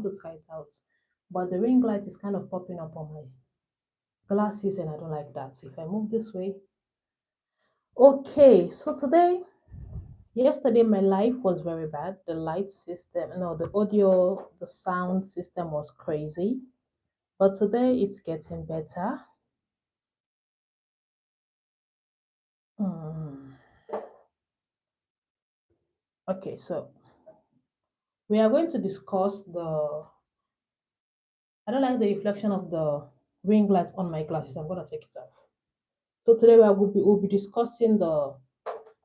want to try it out. But the ring light is kind of popping up on my glasses and I don't like that. If I move this way. Okay, so yesterday my life was very bad. The light system, no, the audio, the sound system was crazy. But today it's getting better. Hmm. Okay, so we are going to discuss I don't like the reflection of the ring light on my glasses. I'm gonna take it off. So today we'll be discussing the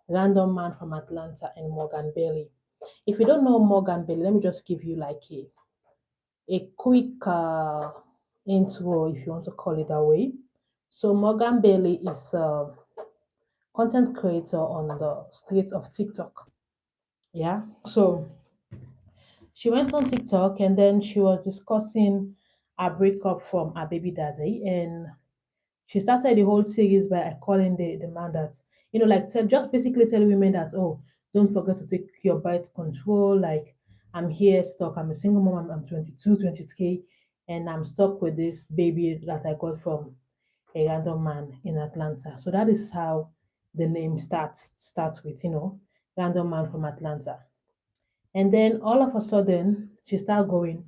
random man from Atlanta and Morgan Bailey. If you don't know Morgan Bailey, let me just give you like a quick intro, if you want to call it that way. So Morgan Bailey is a content creator on the streets of TikTok. Yeah. So she went on TikTok and then she was discussing a breakup from her baby daddy, and she started the whole series by calling the man that, like just basically telling women that, oh, don't forget to take your birth control. Like, I'm here stuck. I'm a single mom. I'm 22, 23, and I'm stuck with this baby that I got from a random man in Atlanta. So that is how the name starts with, random man from Atlanta. And then all of a sudden, she started going,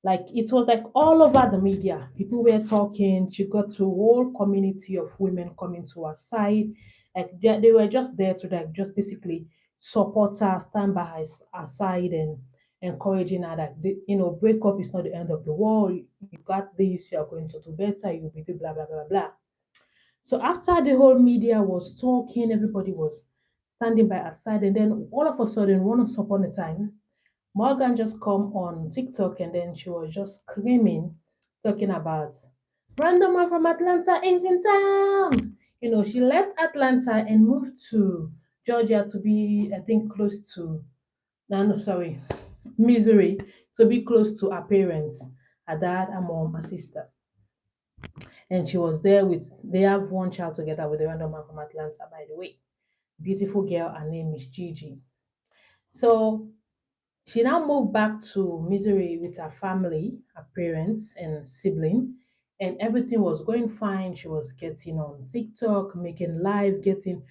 like it was like all over the media. People were talking. She got to a whole community of women coming to her side. Like they were just there to like just basically support her, stand by her side, and encouraging her that breakup is not the end of the world. You got this. You are going to do better. You'll be blah blah blah blah. So after the whole media was talking, everybody was standing by her side, and then all of a sudden, once upon a time, Morgan just come on TikTok and then she was just screaming, talking about random man from Atlanta is in town. She left Atlanta and moved to Georgia to be, I think, close to, no, sorry, Missouri, to be close to her parents, her dad, her mom, her sister. And she was there they have one child together with a random man from Atlanta, by the way. Beautiful girl, her name is Gigi. So she now moved back to Missouri with her family, her parents and sibling, and everything was going fine. She was getting on TikTok, making live, getting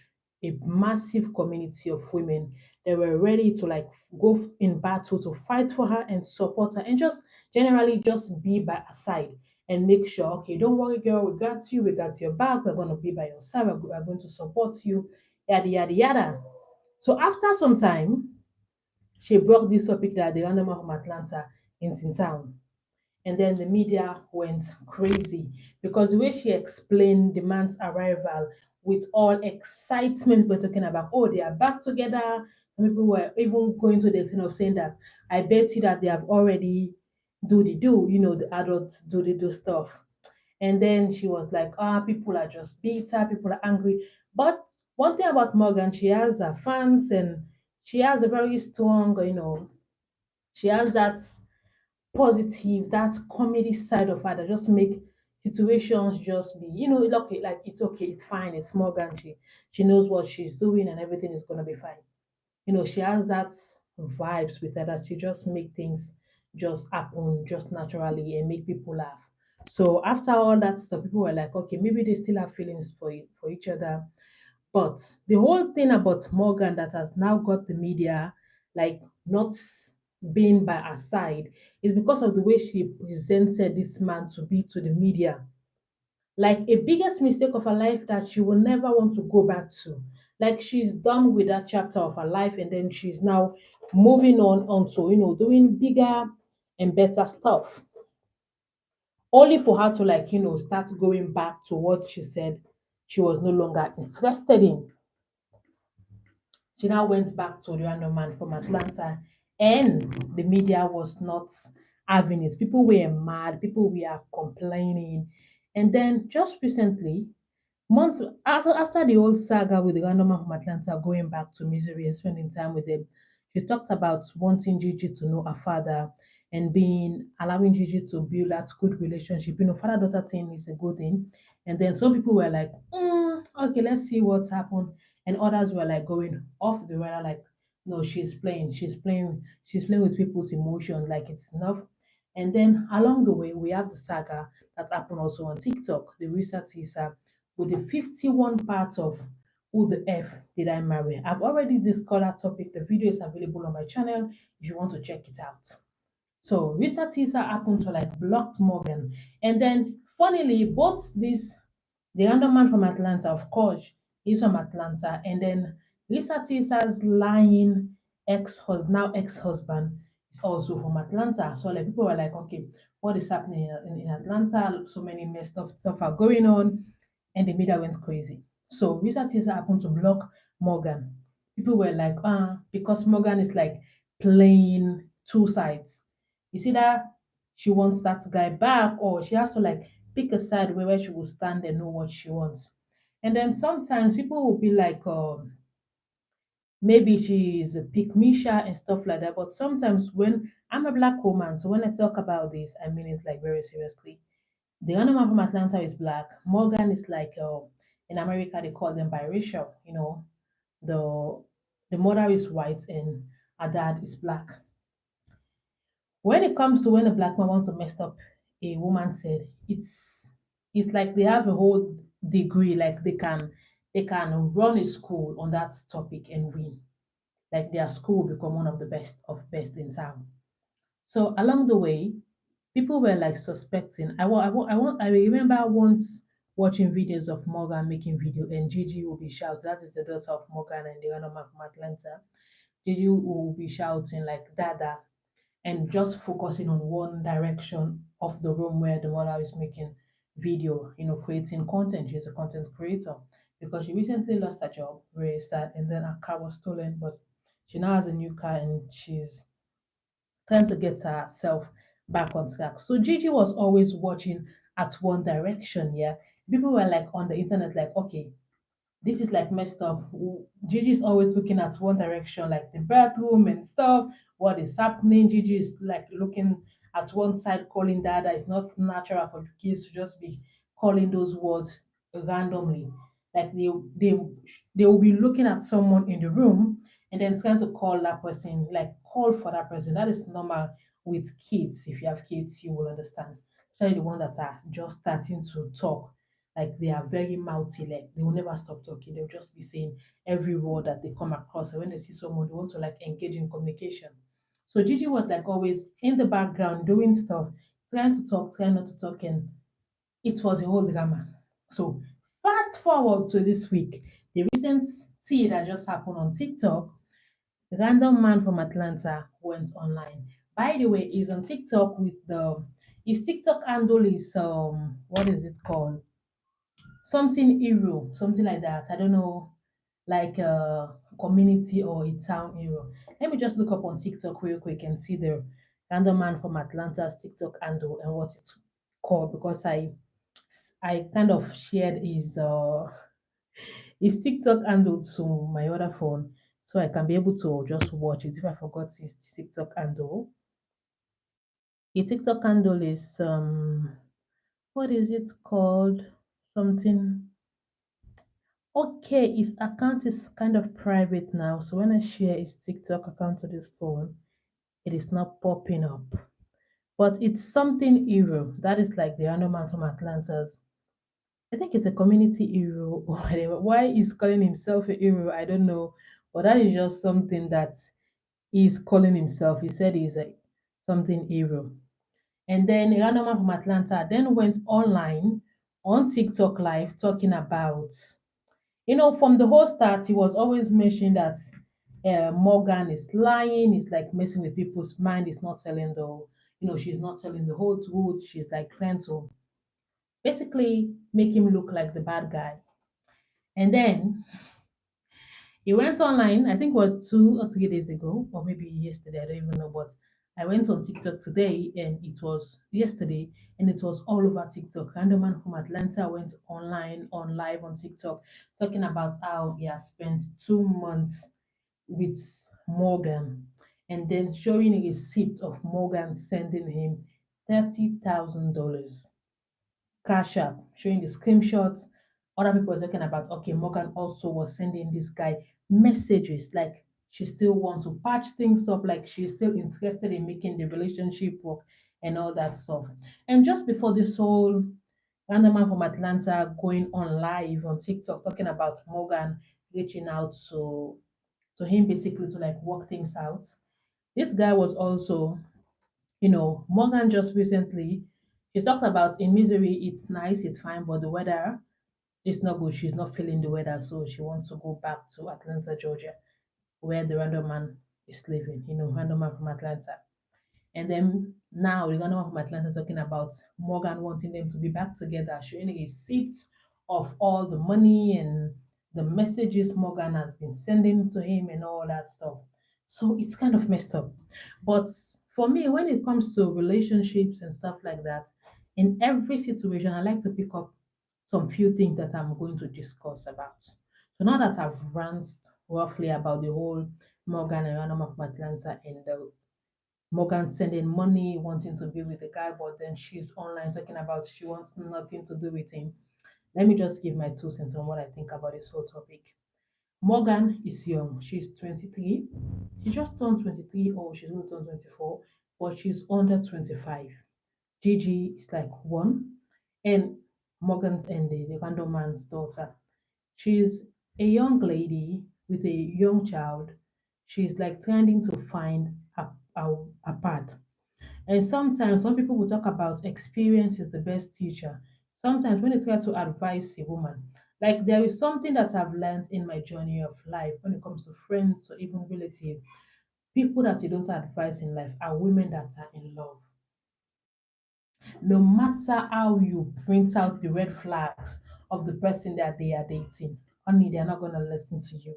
a massive community of women that were ready to like go in battle to fight for her and support her and just generally just be by her side and make sure, okay, don't worry, girl, we got you, we got your back, we're gonna be by your side, we're going to support you, yada yada yada. So after some time, she brought this topic that the random man from Atlanta is in town. And then the media went crazy because the way she explained the man's arrival with all excitement, we're talking about, oh, they are back together. Some people were even going to the extent of saying that I bet you that they have already the adult do stuff. And then she was like, people are just bitter, people are angry. But one thing about Morgan, she has her fans and she has a very strong, she has that positive, that comedy side of her that just make situations just be, okay, like it's okay, it's fine, it's Morgan. She knows what she's doing and everything is gonna be fine. She has that vibes with her that she just make things just happen just naturally and make people laugh. So after all that stuff, people were like, okay, maybe they still have feelings for each other. But the whole thing about Morgan that has now got the media like not being by her side is because of the way she presented this man to be to the media, like a biggest mistake of her life that she will never want to go back to. Like she's done with that chapter of her life and then she's now moving on onto doing bigger and better stuff, only for her to like start going back to what she said she was no longer interested in. She now went back to the random man from Atlanta, and the media was not having it. People were mad, people were complaining. And then just recently, months after the whole saga with the random man from Atlanta going back to Missouri and spending time with them, she talked about wanting Gigi to know her father and being allowing Gigi to build that good relationship. Father daughter thing is a good thing. And then some people were like, okay, let's see what's happened. And others were like going off the radar, like, no, she's playing with people's emotions, like it's enough. And then along the way, we have the saga that happened also on TikTok, the recent teaser with the 51 parts of Who the F Did I Marry? I've already discussed that topic. The video is available on my channel if you want to check it out. So Risa Tisa happened to like block Morgan. And then funnily, both this the random man from Atlanta, of course, he's from Atlanta. And then Risa Tisa's lying ex-husband, now ex-husband, is also from Atlanta. So like people were like, okay, what is happening in Atlanta? So many messed up stuff are going on. And the media went crazy. So Risa Tisa happened to block Morgan. People were like, because Morgan is like playing two sides. You see that she wants that guy back, or she has to like pick a side where she will stand and know what she wants. And then sometimes people will be like, maybe she's a pick Misha and stuff like that. But sometimes when I'm a black woman, so when I talk about this, I mean it like very seriously. The other man from Atlanta is black. Morgan is like, in America they call them biracial. The the mother is white and her dad is black. When it comes to when a black man wants to mess up a woman's head, it's like they have a whole degree, like they can run a school on that topic and win. Like their school will become one of the best of best in town. So along the way, people were like suspecting. I remember once watching videos of Morgan making video and Gigi will be shouting. That is the daughter of Morgan and the other man from Atlanta. Gigi will be shouting like Dada and just focusing on one direction of the room where the mother is making video, creating content. She's a content creator because she recently lost her job, very sad, and then her car was stolen, but she now has a new car and she's trying to get herself back on track. So Gigi was always watching at one direction, yeah. People were like on the internet, like, okay, this is like messed up. Gigi is always looking at one direction, like the bathroom and stuff. What is happening? Gigi is like looking at one side, calling dada. It's not natural for kids to just be calling those words randomly. Like they will be looking at someone in the room and then trying to call that person, like call for that person. That is normal with kids. If you have kids, you will understand. Especially the ones that are just starting to talk, like they are very mouthy, like they will never stop talking. They'll just be saying every word that they come across. And when they see someone, they want to like engage in communication. So Gigi was like always in the background doing stuff, trying to talk, trying not to talk, and it was a whole drama. So fast forward to this week, the recent tea that just happened on TikTok, the random man from Atlanta went online. By the way, he's on TikTok with the his TikTok handle is what is it called? Something hero, something like that. I don't know, like a community or a town hero. Let me just look up on TikTok real quick and see the random man from Atlanta's TikTok handle and what it's called because I kind of shared his TikTok handle to my other phone so I can be able to just watch it if I forgot his TikTok handle. His TikTok handle is what is it called? Something. Okay, his account is kind of private now, so when I share his TikTok account to this phone, it is not popping up. But it's something hero. That is like the random man from Atlanta's. I think it's a community hero or whatever. Why he's calling himself a hero, I don't know. But that is just something that he's calling himself. He said he's a something hero. And then a random man from Atlanta then went online on TikTok live talking about from the whole start, he was always mentioning that Morgan is lying, is like messing with people's mind, is not telling she's not telling the whole truth. She's like trying to basically make him look like the bad guy. And then he went online, I think it was 2 or 3 days ago, or maybe yesterday, I don't even know, but I went on TikTok today and it was yesterday and it was all over TikTok. Random man from Atlanta went online on live on TikTok talking about how he has spent 2 months with Morgan and then showing a receipt of Morgan sending him $30,000 cash app, showing the screenshots. Other people were talking about, okay, Morgan also was sending this guy messages like she still wants to patch things up, like she's still interested in making the relationship work. and all that stuff. And just before this whole random man from Atlanta going on live on TikTok talking about Morgan reaching out to him basically to like work things out. This guy was also, Morgan just recently, she talked about in Missouri, it's nice, it's fine, but the weather is not good. She's not feeling the weather, so she wants to go back to Atlanta, Georgia, where the random man is living, random man from Atlanta. And then now the governor from Atlanta talking about Morgan wanting them to be back together, showing a receipt of all the money and the messages Morgan has been sending to him and all that stuff. So it's kind of messed up. But for me, when it comes to relationships and stuff like that, in every situation, I like to pick up some few things that I'm going to discuss about. So now that I've ranted roughly about the whole Morgan and Random of Atlanta and the Morgan sending money, wanting to be with the guy, but then she's online talking about she wants nothing to do with him. Let me just give my 2 cents on what I think about this whole topic. Morgan is young. She's 23. She just turned 23 or she's going to turn 24, but she's under 25. Gigi is like one. And Morgan's and the random man's daughter. She's a young lady with a young child. She's like trying to find a path. And sometimes some people will talk about experience is the best teacher. Sometimes when they try to advise a woman, like there is something that I've learned in my journey of life when it comes to friends or even relatives, people that you don't advise in life are women that are in love. No matter how you print out the red flags of the person that they are dating, honey, they're not going to listen to you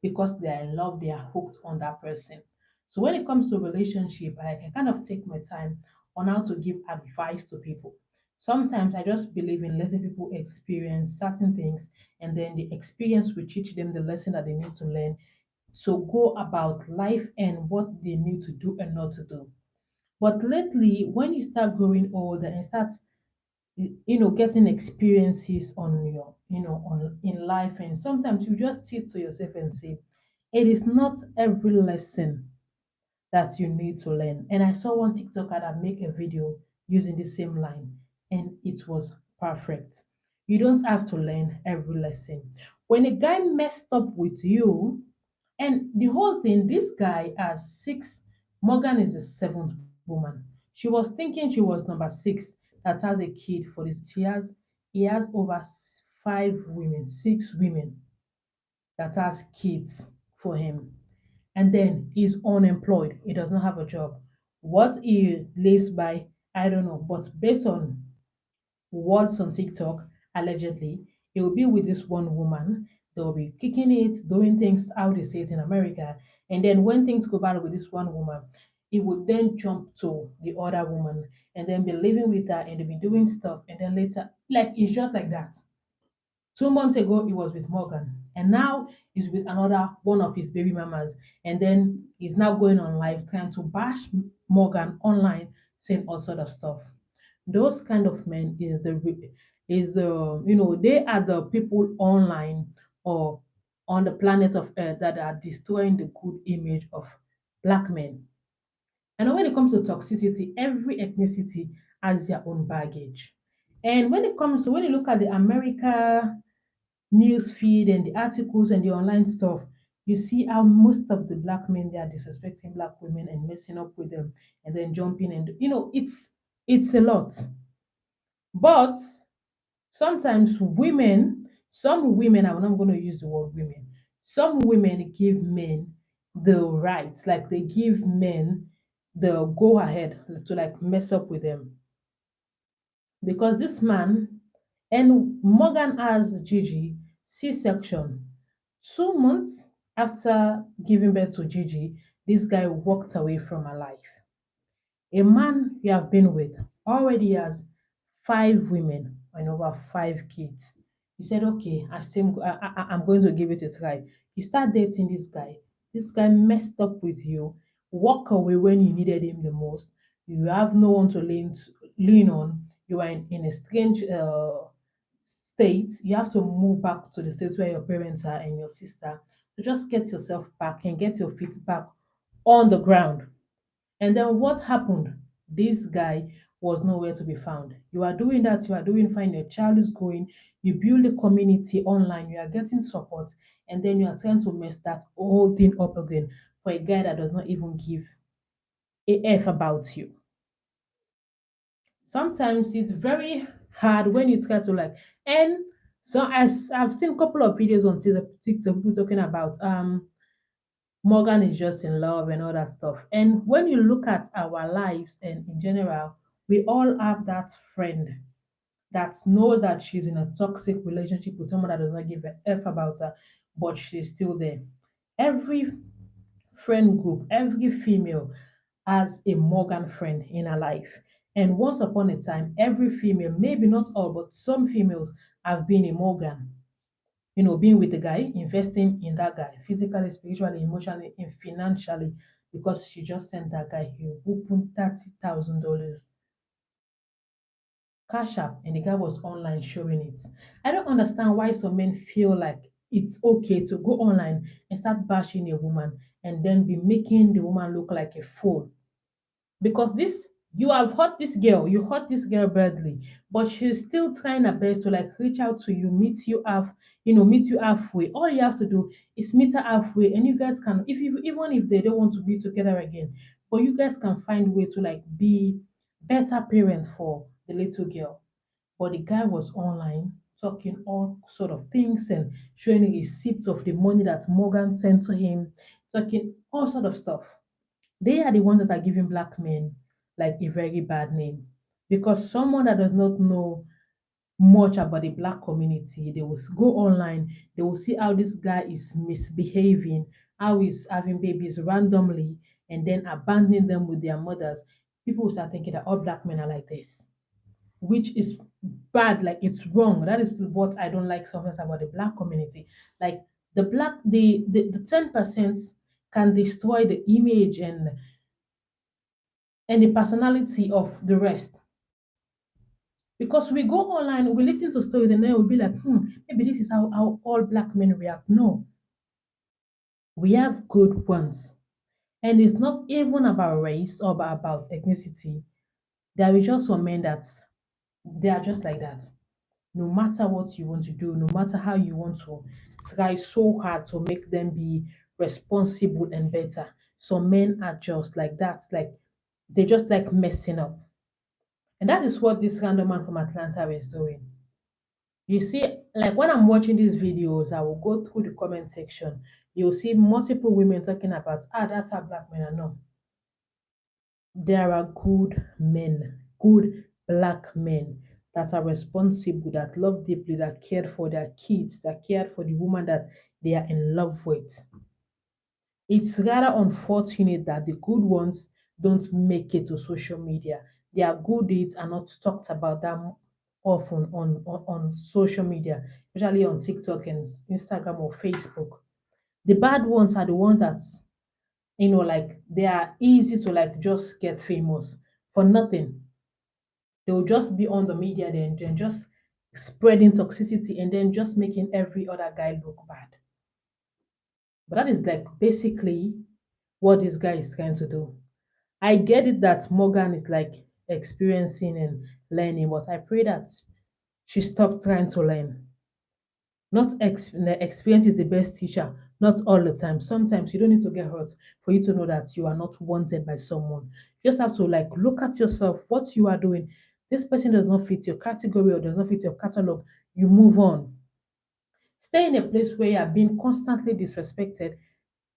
because they are in love, they are hooked on that person. So when it comes to relationship, I can kind of take my time on how to give advice to people. Sometimes I just believe in letting people experience certain things, and then the experience will teach them the lesson that they need to learn to go about life and what they need to do and not to do. But lately, when you start growing older and start, getting experiences on on in life, and sometimes you just sit to yourself and say, it is not every lesson that you need to learn. And I saw one TikToker that make a video using the same line, and it was perfect. You don't have to learn every lesson. When a guy messed up with you, and the whole thing, this guy has six, Morgan is the seventh woman. She was thinking she was number six that has a kid for this. He has over five women, six women that has kids for him. And then he's unemployed. He does not have a job. What he lives by, I don't know. But based on words on TikTok, allegedly, he will be with this one woman. They'll be kicking it, doing things how they say it in America. And then when things go bad with this one woman, he would then jump to the other woman and then be living with her and they'll be doing stuff. And then later, like it's just like that. 2 months ago, he was with Morgan, and now he's with another one of his baby mamas. And then he's now going on live trying to bash Morgan online, saying all sort of stuff. Those kind of men is the they are the people online or on the planet of Earth that are destroying the good image of black men. And when it comes to toxicity, every ethnicity has their own baggage. And when it comes to when you look at the America news feed and the articles and the online stuff, you see how most of the black men they are disrespecting black women and messing up with them and then jumping and it's a lot. But sometimes some women, I'm not going to use the word women, some women give men the right, like they give men the go ahead to like mess up with them because this man and Morgan has Gigi C-section. 2 months after giving birth to Gigi, this guy walked away from her life. A man you have been with already has five women and over five kids. You said, okay, I'm going to give it a try. You start dating this guy. This guy messed up with you, walk away when you needed him the most. You have no one to lean on. You are in a strange state. You have to move back to the state where your parents are and your sister to just get yourself back and get your feet back on the ground. And then what happened? This guy was nowhere to be found. You are doing that, you are doing fine, your child is going, you build a community online, you are getting support, and then you are trying to mess that whole thing up again for a guy that does not even give a F about you. Sometimes it's very hard when you try to like, and so as I've seen a couple of videos on TikTok people talking about Morgan is just in love and all that stuff. And when you look at our lives and in general, we all have that friend that knows that she's in a toxic relationship with someone that does not give a F about her, but she's still there. Every friend group, every female has a Morgan friend in her life. And once upon a time, every female, maybe not all, but some females have been a Morgan. Being with the guy, investing in that guy, physically, spiritually, emotionally, and financially, because she just sent that guy a whooping $30,000 cash app, and the guy was online showing it. I don't understand why some men feel like it's okay to go online and start bashing a woman and then be making the woman look like a fool. Because this, you have hurt this girl, you hurt this girl badly, but she's still trying her best to like reach out to you, meet you halfway. All you have to do is meet her halfway, and you guys can, if you even if they don't want to be together again, but you guys can find way to like be better parents for the little girl. But the guy was online talking all sort of things and showing receipts of the money that Morgan sent to him, talking all sort of stuff. They are the ones that are giving black men like a very bad name, because someone that does not know much about the black community, they will go online, they will see how this guy is misbehaving, how he's having babies randomly and then abandoning them with their mothers. People will start thinking that all black men are like this, which is bad. Like, it's wrong. That is what I don't like sometimes about the black community. Like, the 10% can destroy the image and the personality of the rest. Because we go online, we listen to stories, and then we'll be like, maybe this is how all black men react. No, we have good ones. And it's not even about race or about ethnicity. There is just some men that they are just like that. No matter what you want to do, no matter how you want to try so hard to make them be responsible and better. Some men are just like that. Like, they just like messing up. And that is what this random man from Atlanta is doing. You see, like when I'm watching these videos, I will go through the comment section. You'll see multiple women talking about, that's how black men are. No, there are good men, good black men that are responsible, that love deeply, that cared for their kids, that cared for the woman that they are in love with. It's rather unfortunate that the good ones don't make it to social media. Their good deeds are not talked about that often on social media, especially on TikTok and Instagram or Facebook. The bad ones are the ones that, like, they are easy to like just get famous for nothing. They'll just be on the media then just spreading toxicity and then just making every other guy look bad. But that is like basically what this guy is trying to do. I get it that Morgan is like experiencing and learning, but I pray that she stopped trying to learn. Not experience is the best teacher, not all the time. Sometimes you don't need to get hurt for you to know that you are not wanted by someone. You just have to like look at yourself, what you are doing. This person does not fit your category or does not fit your catalog. You move on. Stay in a place where you are being constantly disrespected.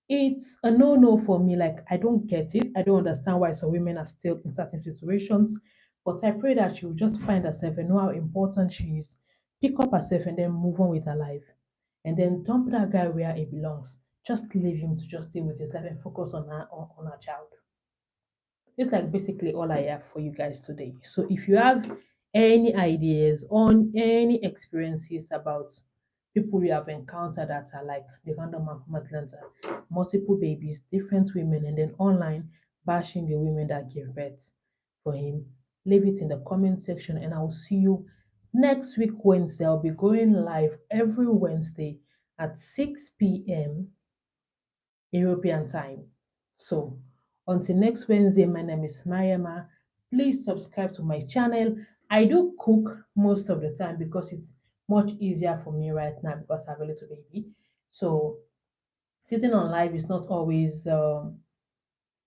It's a no-no for me. Like, I don't get it. I don't understand why some women are still in certain situations. But I pray that she will just find herself and know how important she is. Pick up herself and then move on with her life. And then dump that guy where he belongs. Just leave him to just stay with his life and focus on her child. It's like basically all I have for you guys today. So if you have any ideas on any experiences about people you have encountered that are like the random man from Atlanta, multiple babies, different women, and then online bashing the women that give birth for him, leave it in the comment section and I will see you next week Wednesday. I'll be going live every Wednesday at 6 p.m. European time. So until next Wednesday, my name is Mariama. please subscribe to my channel. I do cook most of the time because it's much easier for me right now because I have a little baby. So sitting on live is not always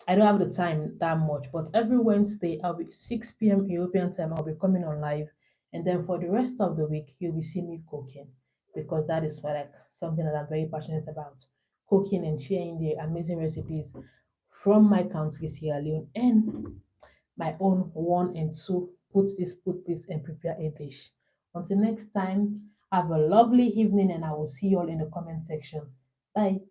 I don't have the time that much, but every Wednesday I'll be 6 p.m. European time, I'll be coming on live. And then for the rest of the week, you'll be seeing me cooking because that is what like something that I'm very passionate about. Cooking and sharing the amazing recipes from my country, Sierra Leone, and my own one and two. Put this, and prepare a dish. Until next time, have a lovely evening, and I will see you all in the comment section. Bye.